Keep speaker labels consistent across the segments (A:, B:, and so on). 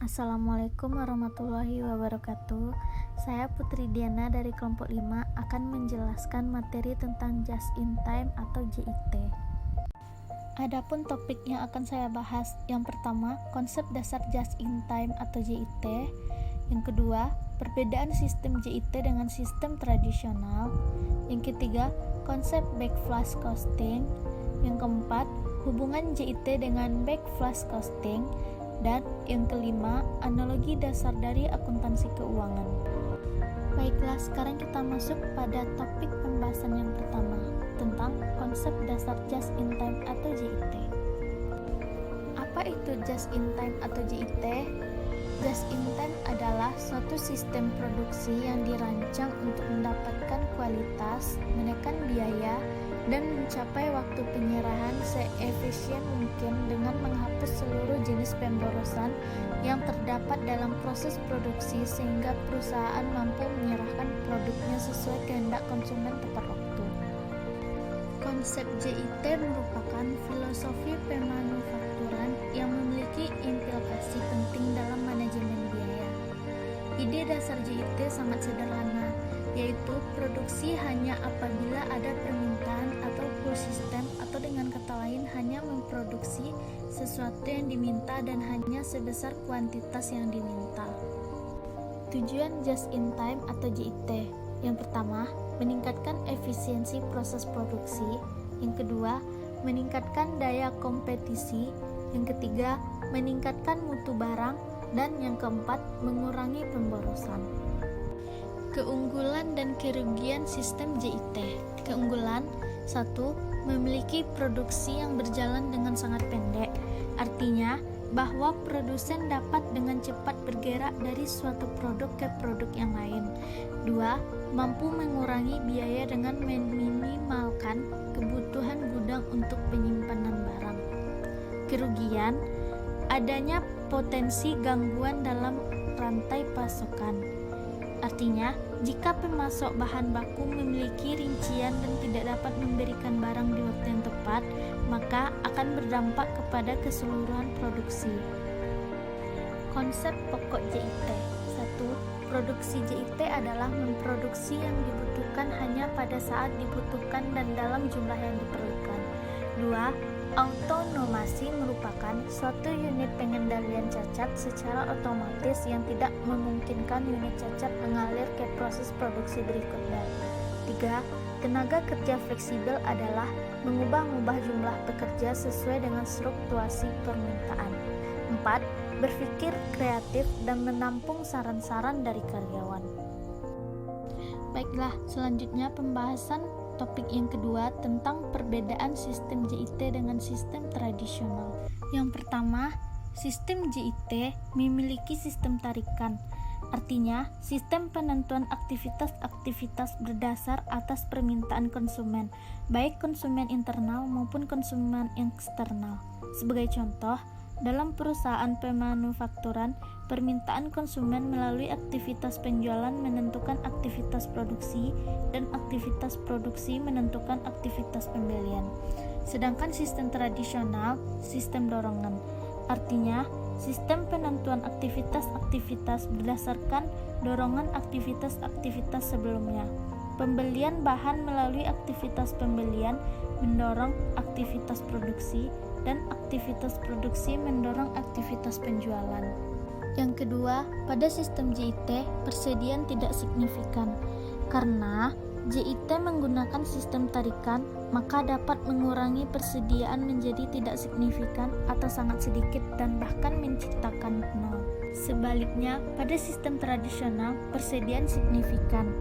A: Assalamualaikum warahmatullahi wabarakatuh. Saya Putri Diana dari kelompok 5 akan menjelaskan materi tentang Just in Time atau JIT. Adapun topik yang akan saya bahas, yang pertama, konsep dasar Just in Time atau JIT. Yang kedua, perbedaan sistem JIT dengan sistem tradisional. Yang ketiga, konsep back flash costing. Yang keempat, hubungan JIT dengan back flash costing. Dan yang kelima, analogi dasar dari akuntansi keuangan. Baiklah, sekarang kita masuk pada topik pembahasan yang pertama, tentang konsep dasar Just in Time atau JIT. Apa itu Just in Time atau JIT? Just in Time adalah suatu sistem produksi yang dirancang untuk mendapatkan kualitas, menekan biaya, dan mencapai waktu penyerahan seefisien mungkin dengan menghapus seluruh jenis pemborosan yang terdapat dalam proses produksi sehingga perusahaan mampu menyerahkan produknya sesuai kehendak konsumen tepat waktu. Konsep JIT merupakan filosofi pemanufakturan yang memiliki implikasi penting dalam manajemen biaya. Ide dasar JIT sangat sederhana, yaitu produksi hanya apabila ada permintaan atau pull system, atau dengan kata lain hanya memproduksi sesuatu yang diminta dan hanya sebesar kuantitas yang diminta. Tujuan Just in Time atau JIT: yang pertama, meningkatkan efisiensi proses produksi. Yang kedua, meningkatkan daya kompetisi. Yang ketiga, meningkatkan mutu barang. Dan yang keempat, mengurangi pemborosan. Keunggulan dan kerugian sistem JIT. Keunggulan: 1. Memiliki produksi yang berjalan dengan sangat pendek. Artinya bahwa produsen dapat dengan cepat bergerak dari suatu produk ke produk yang lain. 2. Mampu mengurangi biaya dengan meminimalkan kebutuhan gudang untuk penyimpanan barang. Kerugian: adanya potensi gangguan dalam rantai pasokan. Artinya, jika pemasok bahan baku memiliki rincian dan tidak dapat memberikan barang di waktu yang tepat, maka akan berdampak kepada keseluruhan produksi. Konsep pokok JIT. 1. Produksi JIT adalah memproduksi yang dibutuhkan hanya pada saat dibutuhkan dan dalam jumlah yang diperlukan. 2. Autonomasi merupakan suatu unit pengendalian cacat secara otomatis yang tidak memungkinkan unit cacat mengalir ke proses produksi berikutnya. 3. Tenaga kerja fleksibel adalah mengubah-ubah jumlah pekerja sesuai dengan fluktuasi permintaan. 4. Berpikir kreatif dan menampung saran-saran dari karyawan. Baiklah, selanjutnya pembahasan topik yang kedua tentang perbedaan sistem JIT dengan sistem tradisional. Yang pertama, sistem JIT memiliki sistem tarikan. Artinya, sistem penentuan aktivitas-aktivitas berdasar atas permintaan konsumen, baik konsumen internal maupun konsumen eksternal. Sebagai contoh, dalam perusahaan pemanufakturan, permintaan konsumen melalui aktivitas penjualan menentukan aktivitas produksi dan aktivitas produksi menentukan aktivitas pembelian. Sedangkan sistem tradisional, sistem dorongan. Artinya, sistem penentuan aktivitas-aktivitas berdasarkan dorongan aktivitas-aktivitas sebelumnya. Pembelian bahan melalui aktivitas pembelian mendorong aktivitas produksi dan aktivitas produksi mendorong aktivitas penjualan. Yang kedua, pada sistem JIT, persediaan tidak signifikan. Karena JIT menggunakan sistem tarikan, maka dapat mengurangi persediaan menjadi tidak signifikan atau sangat sedikit dan bahkan menciptakan nol. Sebaliknya, pada sistem tradisional, persediaan signifikan.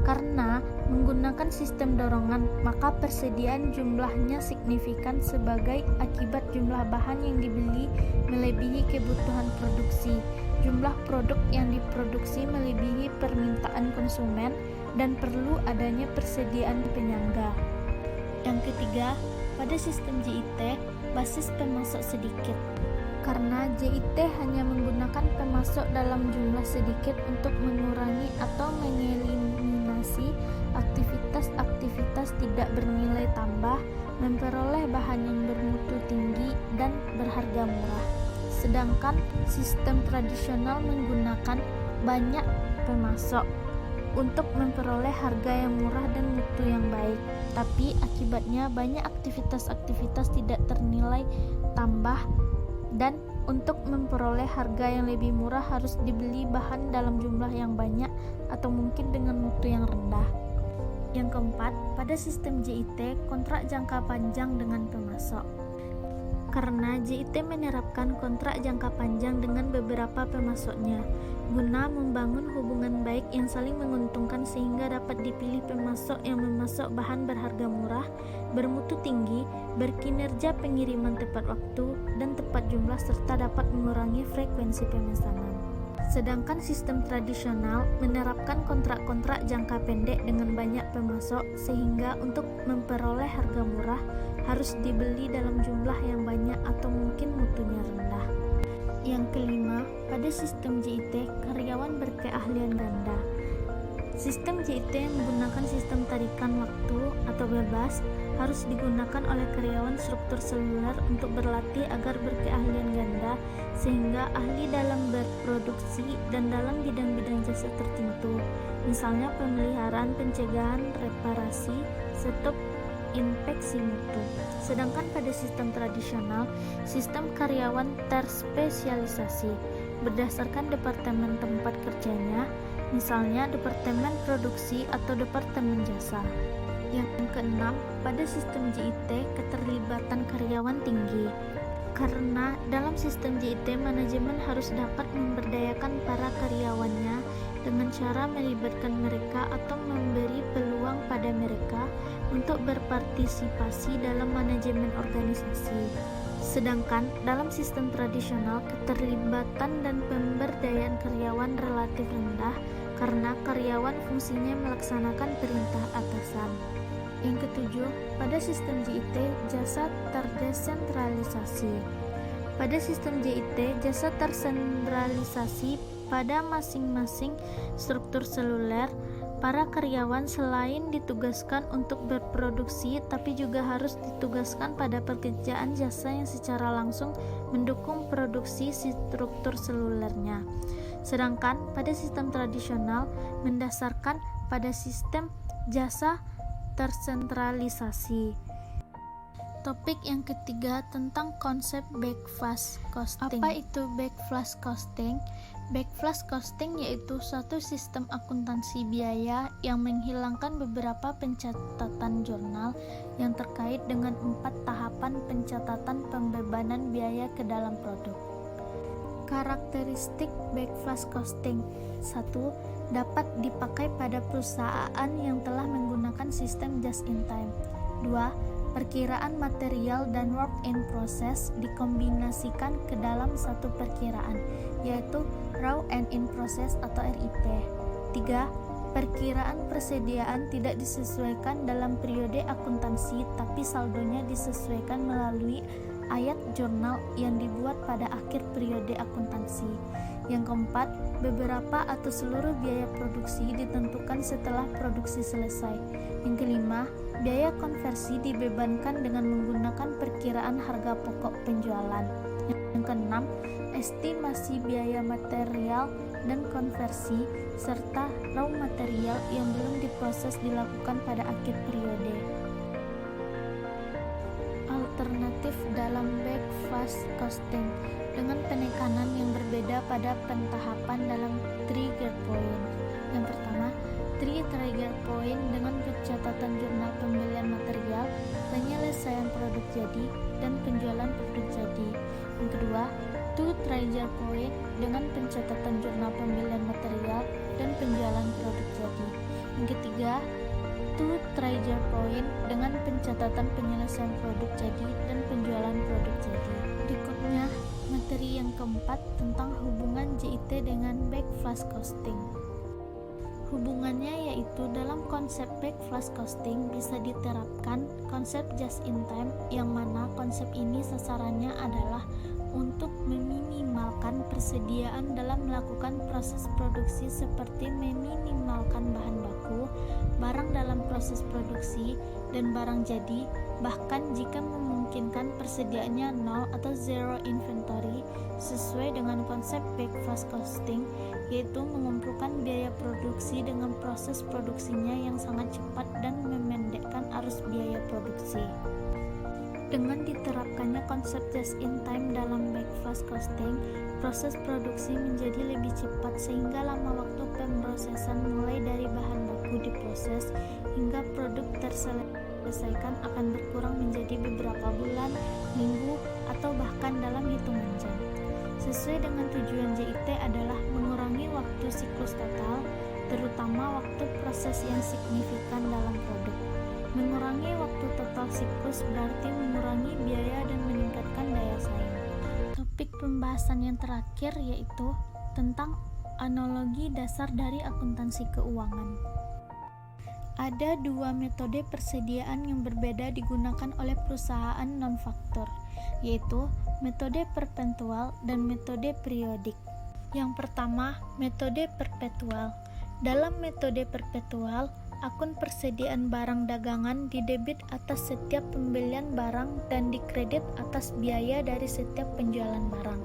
A: Karena menggunakan sistem dorongan, maka persediaan jumlahnya signifikan sebagai akibat jumlah bahan yang dibeli melebihi kebutuhan produksi. Jumlah produk yang diproduksi melebihi permintaan konsumen dan perlu adanya persediaan penyangga. Yang ketiga, pada sistem JIT, basis pemasok sedikit. Karena JIT hanya menggunakan pemasok dalam jumlah sedikit untuk mengurangi atau mengeliminasi aktivitas-aktivitas tidak bernilai tambah, memperoleh bahan yang bermutu tinggi dan berharga murah. sedangkan sistem tradisional menggunakan banyak pemasok untuk memperoleh harga yang murah dan mutu yang baik. Tapi akibatnya banyak aktivitas-aktivitas tidak ternilai tambah, dan untuk memperoleh harga yang lebih murah harus dibeli bahan dalam jumlah yang banyak atau mungkin dengan mutu yang rendah. Yang keempat, pada sistem JIT, kontrak jangka panjang dengan pemasok. Karena JIT menerapkan kontrak jangka panjang dengan beberapa pemasoknya, guna membangun hubungan baik yang saling menguntungkan sehingga dapat dipilih pemasok yang memasok bahan berharga murah, bermutu tinggi, berkinerja pengiriman tepat waktu dan tepat jumlah serta dapat mengurangi frekuensi pemesanan. Sedangkan sistem tradisional menerapkan kontrak-kontrak jangka pendek dengan banyak pemasok sehingga untuk memperoleh harga murah harus dibeli dalam jumlah yang banyak atau mungkin mutunya rendah. Yang kelima, pada sistem JIT, karyawan berkeahlian ganda. Sistem JIT menggunakan sistem tarikan waktu atau bebas harus digunakan oleh karyawan struktur seluler untuk berlatih agar berkeahlian ganda sehingga ahli dalam berproduksi dan dalam bidang-bidang jasa tertentu, misalnya pemeliharaan, pencegahan, reparasi, stop inspeksi mutu. Sedangkan pada sistem tradisional, sistem karyawan terspesialisasi berdasarkan departemen tempat kerjanya, misalnya departemen produksi atau departemen jasa. Yang keenam, pada sistem JIT keterlibatan karyawan tinggi. Karena dalam sistem JIT manajemen harus dapat memberdayakan para karyawannya dengan cara melibatkan mereka atau memberi peluang pada mereka untuk berpartisipasi dalam manajemen organisasi. Sedangkan dalam sistem tradisional keterlibatan dan pemberdayaan karyawan relatif rendah karena karyawan fungsinya melaksanakan perintah atasan. Yang ketujuh, pada sistem JIT jasa terdesentralisasi. Pada sistem JIT jasa tersentralisasi pada masing-masing struktur seluler. Para karyawan selain ditugaskan untuk berproduksi, tapi juga harus ditugaskan pada pekerjaan jasa yang secara langsung mendukung produksi struktur selulernya. Sedangkan pada sistem tradisional mendasarkan pada sistem jasa tersentralisasi. Topik yang ketiga tentang konsep backflash costing. Apa itu backflash costing? Backflash costing yaitu suatu sistem akuntansi biaya yang menghilangkan beberapa pencatatan jurnal yang terkait dengan 4 tahapan pencatatan pembebanan biaya ke dalam produk. Karakteristik backflash costing: 1. Dapat dipakai pada perusahaan yang telah menggunakan sistem just in time. 2. Perkiraan material dan work in process dikombinasikan ke dalam satu perkiraan, yaitu raw and in process atau RIP. 3. Perkiraan persediaan tidak disesuaikan dalam periode akuntansi, tapi saldonya disesuaikan melalui ayat jurnal yang dibuat pada akhir periode akuntansi. Yang keempat, beberapa atau seluruh biaya produksi ditentukan setelah produksi selesai. Yang kelima, biaya konversi dibebankan dengan menggunakan perkiraan harga pokok penjualan. Yang keenam, estimasi biaya material dan konversi serta raw material yang belum diproses dilakukan pada akhir periode. Alternatif dalam backflash costing dengan penekanan yang berbeda pada pentahapan dalam trigger point. Yang pertama, trigger point dengan pencatatan jurnal pembelian material, penyelesaian produk jadi, dan penjualan produk jadi. Yang kedua, trigger point dengan pencatatan jurnal pembelian material dan penjualan produk jadi. Yang ketiga, trigger point dengan pencatatan penyelesaian produk jadi dan penjualan produk jadi. Berikutnya, materi yang keempat tentang hubungan JIT dengan backflash costing. Hubungannya yaitu dalam konsep backflash costing bisa diterapkan konsep just in time, yang mana konsep ini sasarannya adalah untuk meminimalkan persediaan dalam melakukan proses produksi seperti meminimalkan bahan baku, barang dalam proses produksi, dan barang jadi, bahkan jika memungkinkan persediaannya 0 atau zero inventory, sesuai dengan konsep backfast costing, yaitu mengumpulkan biaya produksi dengan proses produksinya yang sangat cepat dan memendekkan arus biaya produksi. Dengan diterapkannya konsep just-in-time dalam backfast costing, proses produksi menjadi lebih cepat sehingga lama waktu pemrosesan mulai dari bahan baku diproses hingga produk terselesaikan akan berkurang menjadi beberapa bulan, minggu, atau bahkan dalam hitungan jam. Sesuai dengan tujuan JIT adalah mengurangi waktu siklus total, terutama waktu proses yang signifikan dalam produk. Mengurangi waktu total siklus berarti mengurangi biaya dan meningkatkan daya saing. Topik pembahasan yang terakhir yaitu tentang analogi dasar dari akuntansi keuangan. Ada dua metode persediaan yang berbeda digunakan oleh perusahaan non-faktur, yaitu metode perpetual dan metode periodik. Yang pertama, metode perpetual. Dalam metode perpetual, akun persediaan barang dagangan didebit atas setiap pembelian barang dan dikredit atas biaya dari setiap penjualan barang.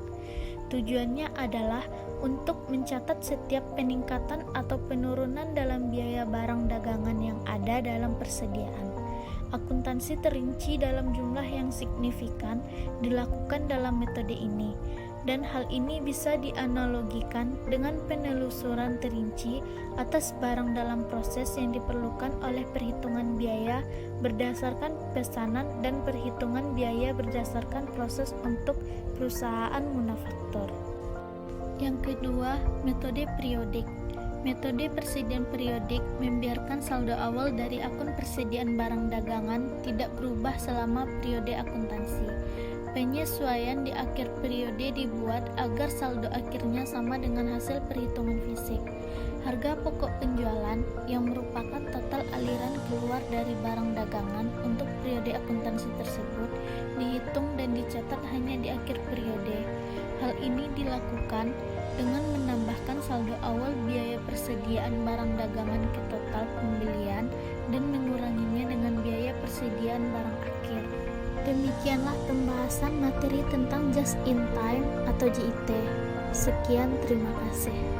A: Tujuannya adalah untuk mencatat setiap peningkatan atau penurunan dalam biaya barang dagangan yang ada dalam persediaan. Akuntansi terinci dalam jumlah yang signifikan dilakukan dalam metode ini, dan hal ini bisa dianalogikan dengan penelusuran terinci atas barang dalam proses yang diperlukan oleh perhitungan biaya berdasarkan pesanan dan perhitungan biaya berdasarkan proses untuk perusahaan manufaktur. Yang kedua, metode periodik. Metode persediaan periodik membiarkan saldo awal dari akun persediaan barang dagangan tidak berubah selama periode akuntansi. Penyesuaian di akhir periode dibuat agar saldo akhirnya sama dengan hasil perhitungan fisik. Harga pokok penjualan yang merupakan total aliran keluar dari barang dagangan untuk periode akuntansi tersebut dihitung dan dicatat hanya di akhir periode. Hal ini dilakukan dengan menambahkan saldo awal biaya persediaan barang dagangan ke total pembelian dan menguranginya dengan biaya persediaan barang akhir. Demikianlah pembahasan materi tentang just in time atau JIT. Sekian, terima kasih.